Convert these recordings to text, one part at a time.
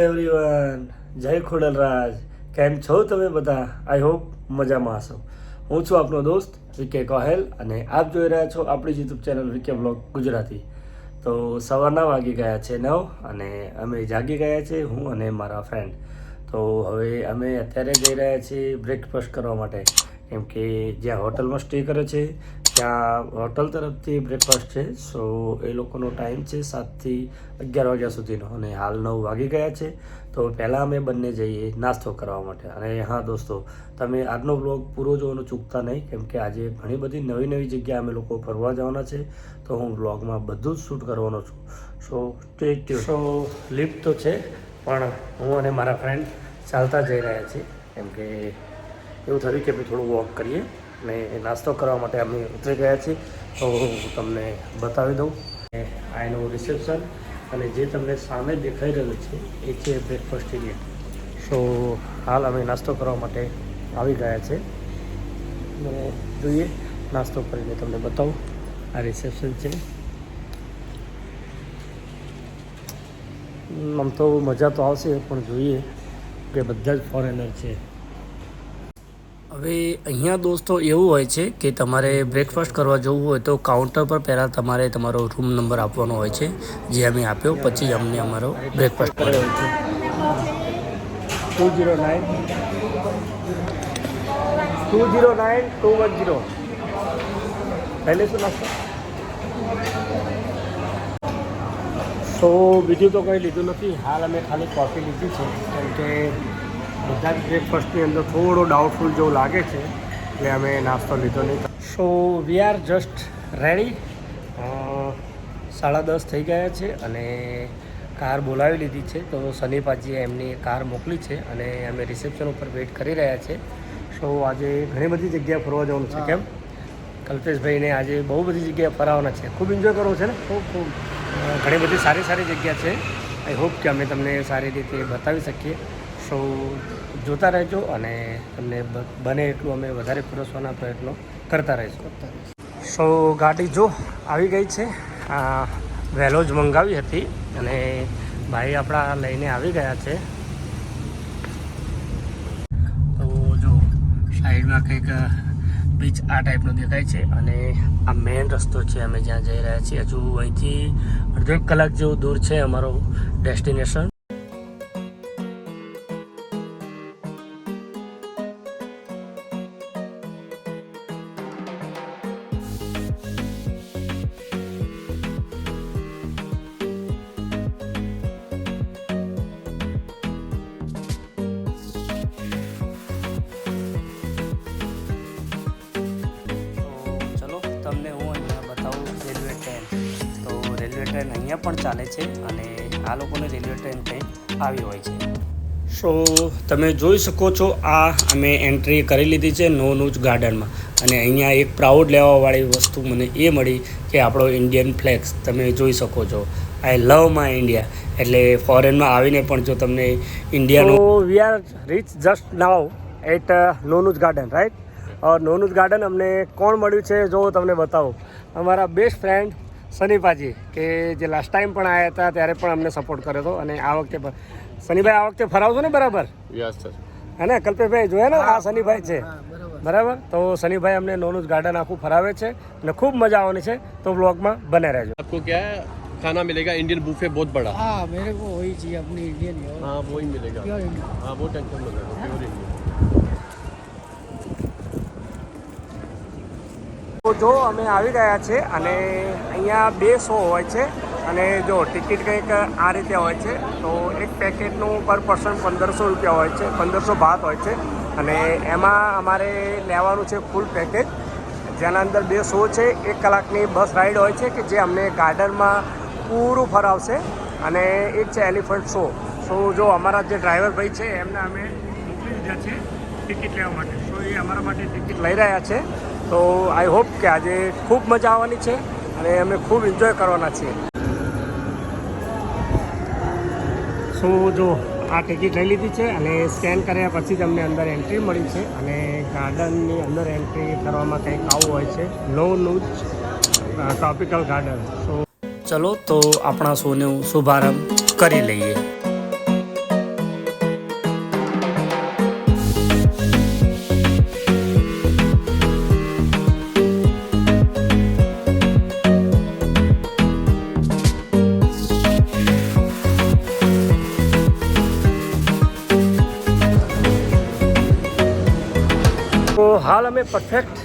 Everyone, જય ખોડલરાજ. કેમ છો તમે બધા? આઈ હોપ મજામાં હશો. હું છું આપનો દોસ્ત વિકે કોહેલ અને આપ જોઈ રહ્યા છો આપણી YouTube channel Vike vlog Gujarati. તો સવારના વાગી ગયા છે 9 અને અમે જાગી ગયા છે, હું અને મારા ફ્રેન્ડ. તો હવે અમે અત્યારે જઈ રહ્યા છીએ બ્રેકફાસ્ટ કરવા માટે, કેમ કે જ્યાં હોટલમાં સ્ટે કરે છે ત્યાં હોટલ તરફથી બ્રેકફાસ્ટ છે. સો એ લોકોનો ટાઈમ છે 7 થી 11 વાગ્યા સુધીનો અને હાલ 9 વાગી ગયા છે. તો પહેલાં અમે બંને જઈએ નાસ્તો કરવા માટે. અને હા દોસ્તો, તમે આજનો બ્લોગ પૂરો જોવાનું ચૂકતા નહીં, કેમ કે આજે ઘણી બધી નવી નવી જગ્યા અમે લોકો ફરવા જવાના છે. તો હું બ્લોગમાં બધું જ શૂટ કરવાનો છું. So stay tune. So lift તો છે, પણ હું અને મારા ફ્રેન્ડ ચાલતા જઈ રહ્યા છીએ, કેમ કે એવું થયું કે ભાઈ થોડું વોક કરીએ અને નાસ્તો કરવા માટે અમે ઉતરી ગયા છીએ. તો હું તમને બતાવી દઉં આ એનું રિસેપ્શન, અને જે તમને સામે દેખાઈ રહ્યું છે એ છે બ્રેકફાસ્ટ એરિયા. સો હાલ અમે નાસ્તો કરવા માટે આવી ગયા છે અને જોઈએ નાસ્તો કરીને તમને બતાવું. આ રિસેપ્શન છે. આમ તો મજા તો આવશે, પણ જોઈએ કે બધા જ ફોરેનર છે. હવે અહીંયા દોસ્તો એવું હોય છે કે તમારે બ્રેકફાસ્ટ કરવા જવું હોય તો કાઉન્ટર પર પહેલાં તમારે તમારો રૂમ નંબર આપવાનો હોય છે, જે અમે આપ્યો, પછી જ અમને અમારો બ્રેકફાસ્ટ કર્યો છે. 209 210 પહેલે શું નાસ્તો. તો બીજું તો કંઈ લીધું નથી. હાલ અમે ખાલી કોફી લીધી છે, કેમ કે બધા જ બ્રેકફાસ્ટની અંદર થોડો ડાઉટફુલ જેવું લાગે છે, એટલે અમે નાસ્તો લીધો નહીં. સો વી આર જસ્ટ રેડી. 10:30 થઈ ગયા છે અને કાર બોલાવી લીધી છે. તો સનીપાજીએ એમની કાર મોકલી છે અને અમે રિસેપ્શન ઉપર વેઇટ કરી રહ્યા છીએ. સો આજે ઘણી બધી જગ્યાએ ફરવા જવાનું છે. કેમ કલ્પેશભાઈને આજે બહુ બધી જગ્યાએ ફરવાના છે. ખૂબ એન્જોય કરવું છે ને. ખૂબ ઘણી બધી સારી સારી જગ્યા છે. આઈ હોપ કે અમે તમને સારી રીતે બતાવી શકીએ. સો જોતા રહેજો અને તમને બને એટલું અમે વધારે પીરસવાના પ્રયત્નો કરતા રહીશું. સો ગાડી જો આવી ગઈ છે. વહેલો જ મંગાવી હતી અને ભાઈ આપણા લઈને આવી ગયા છે. તો જો સાઈડમાં કંઈક બીચ આ ટાઈપનો દેખાય છે અને આ મેઇન રસ્તો છે અમે જ્યાં જઈ રહ્યા છીએ. હજુ અહીંથી અડધો 1 કલાક જેવું દૂર છે અમારો ડેસ્ટિનેશન. તમને હું અહીંયા બતાવું રેલવે ટ્રેન. તો રેલવે ટ્રેન અહીંયા પણ ચાલે છે અને આ લોકોને રેલવે ટ્રેન કંઈ આવી હોય છે. સો તમે જોઈ શકો છો, આ અમે એન્ટ્રી કરી લીધી છે નોનુજ ગાર્ડનમાં. અને અહીંયા એક પ્રાઉડ લેવાવાળી વસ્તુ મને એ મળી કે આપણો ઇન્ડિયન ફ્લેક્સ તમે જોઈ શકો છો. I love my India. એટલે ફોરેનમાં આવીને પણ જો તમને ઇન્ડિયાનો. We are reach just now at Nong Nooch garden, right? Nong Nooch garden અમને કોણ મળ્યું છે જો તમને બતાવું. અમારા બેસ્ટ ફ્રેન્ડ સનીપાજી, કે જે લાસ્ટ ટાઈમ પણ આવ્યા હતા ત્યારે પણ અમને સપોર્ટ કર્યો હતો. અને આ વખતે પણ સનીભાઈ આ વખતે ફરાવશો ને બરાબર? Yes sir. હે ને કલ્પેશભાઈ? જોયા ને આ સનીભાઈ છે બરાબર. તો સનીભાઈ અમને નોનુજ ગાર્ડન આખું ફરાવે છે અને ખૂબ મજા આવવાની છે. તો વ્લોગમાં બને રહેજો. आपको क्या है, खाना मिलेगा इंडियन बुफे बहुत बड़ा. हाँ मेरे को वही चाहिए अपनी इंडियन. हाँ वो ही मिलेगा. Pure Indian. हाँ वो टेंशन मत लो, प्योर इंडियन. તો જો અમે આવી ગયા છે અને અહીંયા 2 શો હોય છે અને જો ટિકિટ કંઈક આ રીતે હોય છે. તો એક પેકેટનું પર પર્સન 1500 રૂપિયા હોય છે, 1500 બાત હોય છે. અને એમાં અમારે લેવાનું છે ફૂલ પેકેજ, જેના અંદર 2 શો છે. 1 કલાકની બસ રાઈડ હોય છે કે જે અમને ગાર્ડનમાં પૂરું ફરાવશે. અને એક છે એલિફન્ટ શો. સો જો અમારા જે ડ્રાઈવર ભાઈ છે એમને અમે મોકલી દીધા છે ટિકિટ લેવા માટે. સો એ અમારા માટે ટિકિટ લઈ રહ્યા છે. તો આઈ હોપ કે આજે ખૂબ મજા આવવાની છે અને અમે ખૂબ એન્જોય કરવાના છીએ. સો જો આ ટિકિટ લઈ લીધી છે અને સ્કેન કર્યા પછી જ અમને અંદર એન્ટ્રી મળી છે. અને ગાર્ડનની અંદર એન્ટ્રી કરવામાં કંઈક આવું હોય છે, નોનુજ ટ્રોપિકલ ગાર્ડન. સો ચલો તો આપણા શોનો શુભારંભ કરી લઈએ. હાલ અમે પરફેક્ટ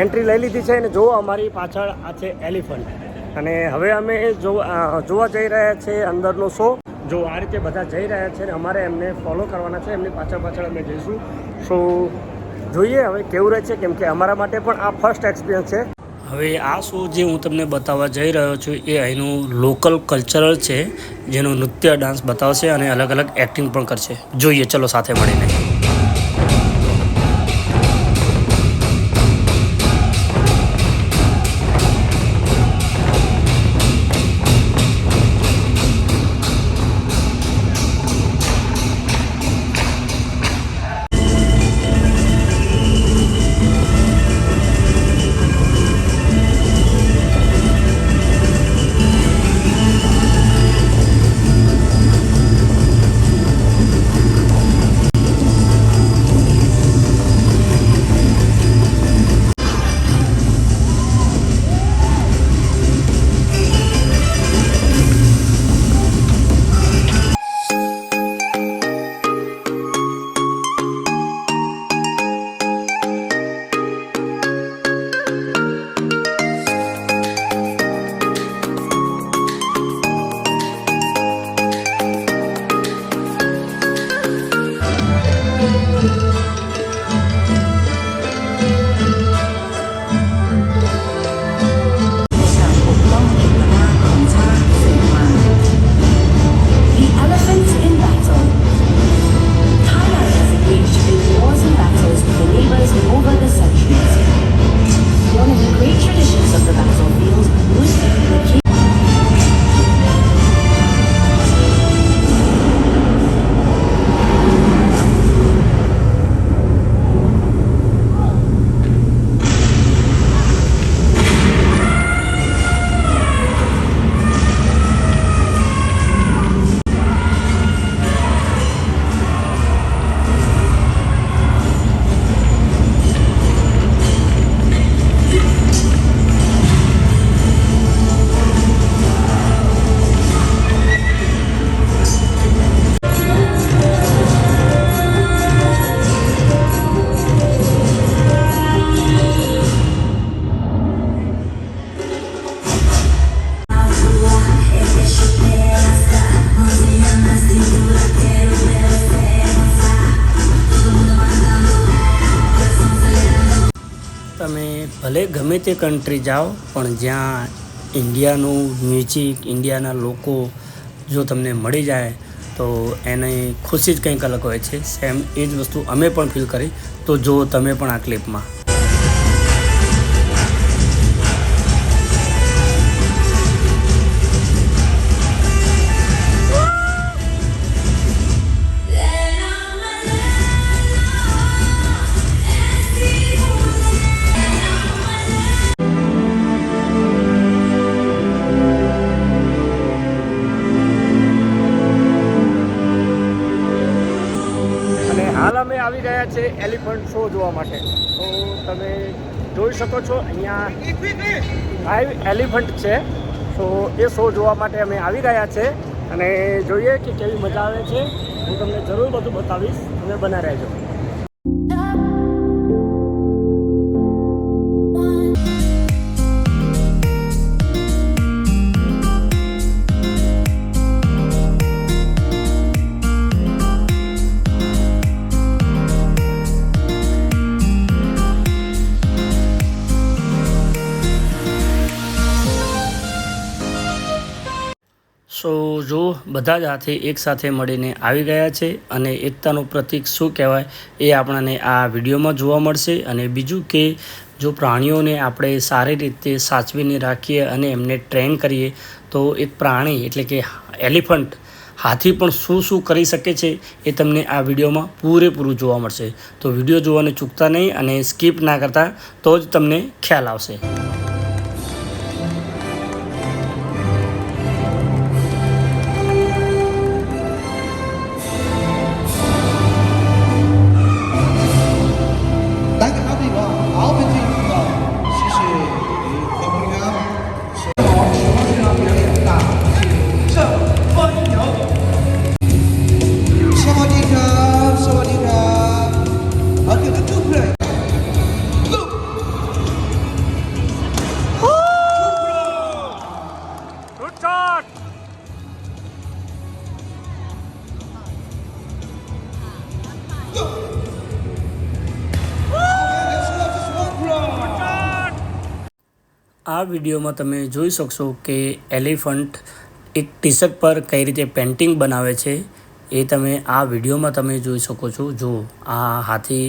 એન્ટ્રી લઈ લીધી છે અને જુઓ અમારી પાછળ આ છે એલિફન્ટ અને હવે અમે જોવા જઈ રહ્યા છીએ અંદરનો શો. જો આ રીતે બધા જઈ રહ્યા છે અને અમારે એમને ફોલો કરવાના છે, એમની પાછળ અમે જઈશું. સો જોઈએ હવે કેવું રહે છે, કેમ કે અમારા માટે પણ આ ફર્સ્ટ એક્સપિરિયન્સ છે. હવે આ શો જે હું તમને બતાવવા જઈ રહ્યો છું એ અહીંનું લોકલ કલ્ચરલ છે, જેનું નૃત્ય ડાન્સ બતાવશે અને અલગ અલગ એક્ટિંગ પણ કરશે. જોઈએ ચલો સાથે મળીને. તમે ભલે ગમે તે કન્ટ્રી જાઓ પણ જ્યાં ઇન્ડિયાનું મ્યુઝિક, ઇન્ડિયાના લોકો જો તમને મળી જાય તો એની ખુશી જ કંઈક અલગ હોય છે. સેમ એ જ વસ્તુ અમે પણ ફીલ કરી. તો જો તમે પણ આ ક્લિપમાં હાલ અમે આવી ગયા છે એલિફન્ટ શો જોવા માટે. તો તમે જોઈ શકો છો અહીંયા 5 એલિફન્ટ છે. તો એ શો જોવા માટે અમે આવી ગયા છે અને જોઈએ કે કેવી મજા આવે છે. હું તમને જરૂર બધું બતાવીશ, તમે બના રહેજો. સો જો બધા જ હાથી એક સાથે મળીને આવી ગયા છે અને એકતાનું પ્રતીક શું કહેવાય એ આપણને આ વિડીયોમાં જોવા મળશે. અને બીજું કે જો પ્રાણીઓને આપણે સારી રીતે સાચવીને રાખીએ અને એમને ટ્રેન કરીએ તો એક પ્રાણી એટલે કે એલિફન્ટ, હાથી પણ શું કરી શકે છે એ તમને આ વિડીયોમાં પૂરેપૂરું જોવા મળશે. તો વિડીયો જોવાને ચૂકતા નહીં અને સ્કીપ ના કરતા, તો જ તમને ખ્યાલ આવશે. આ વિડીયોમાં તમે જોઈ શકશો કે એલિફન્ટ એક ટી શર્ટ પર કઈ રીતે પેઇન્ટિંગ બનાવે છે એ તમે આ વિડીયોમાં તમે જોઈ શકો છો. જો આ હાથી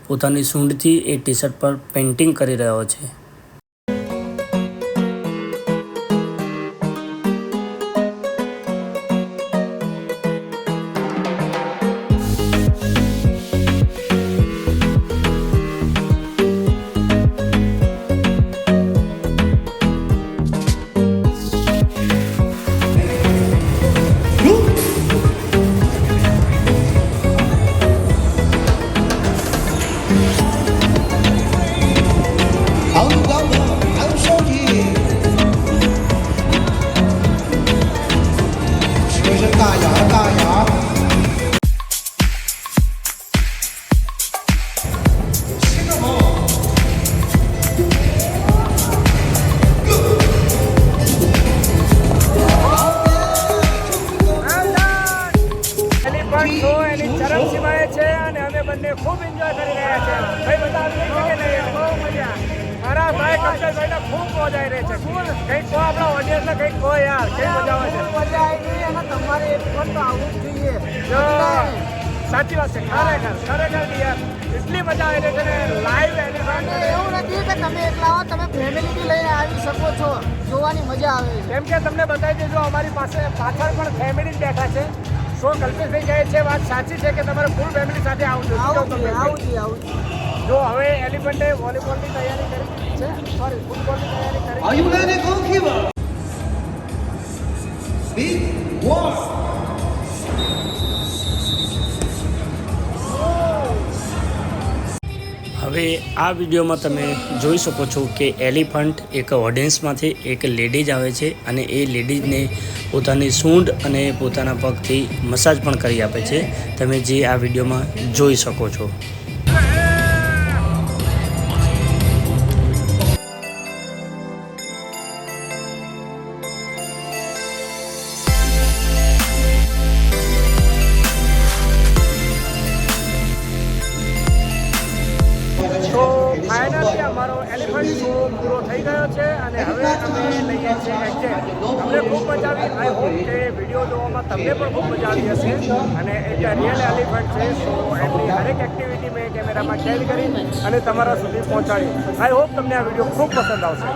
પોતાની સૂંઢથી એ ટી શર્ટ પર પેઇન્ટિંગ કરી રહ્યો છે. એની ચરમસીમાએ છે અને અમે બંને ખૂબ એન્જોય કરી રહ્યા છે. ભાઈ બધા આવી છે કે નહીં? બહુ મજા. મારા ભાઈ કક્ષાભાઈને ખૂબ મજા આવી રહી છે. કંઈક કહો આપણા ઓડિયન્સને, કંઈક કહો યાર, કઈ મજા આવે છે? મજા આવી ગઈ અને તમારે એક પણ તો આવવું જ જોઈએ. જો સાચી વાત છે, ખરેખર યાર એટલી મજા આવી રહી છે ને લાઈવ એલિફન્ટ. એવું નથી કે તમે એકલા હો, તમે ફેમિલી બી લઈને આવી શકો છો. જોવાની મજા આવે છે. કેમ કે તમને બતાવી દેજો, અમારી પાસે પાછળ પણ ફેમિલી જ બેઠા છે. સો કલ્પેશભાઈ કહે છે વાત સાચી છે કે તમારે ફૂલ ફેમિલી સાથે આવજો. આવું જોઈએ. જો હવે એલિફન્ટે વોલીબોલની તૈયારી કરી છે, સોરી ફૂટબોલની તૈયારી કરી. Are you ready, goalkeeper? Big one. હવે આ વિડીયોમાં તમે જોઈ શકો છો કે એલિફન્ટ એક ઓડિયન્સમાંથી એક લેડીઝ આવે છે અને એ લેડીઝને પોતાની સૂંઢ અને પોતાના પગથી મસાજ પણ કરી આપે છે. તમે જે આ વિડીયોમાં જોઈ શકો છો. તો ફાઇનલી અમારો એલિફન્ટ શો પૂરો થઈ ગયો છે અને હવે અમે લઈએ છીએ એક્ઝેક્ટ. અમને ખૂબ મજા આવી. આઈ હોપ કે વિડીયો જોવામાં તમને પણ ખૂબ મજા આવી હશે. અને એક રિયલ એલિફન્ટ છે, સો એમની હરેક એક્ટિવિટી મેં કેમેરામાં કેદ કરી અને તમારા સુધી પહોંચાડી. આઈ હોપ તમને આ વિડીયો ખૂબ પસંદ આવશે.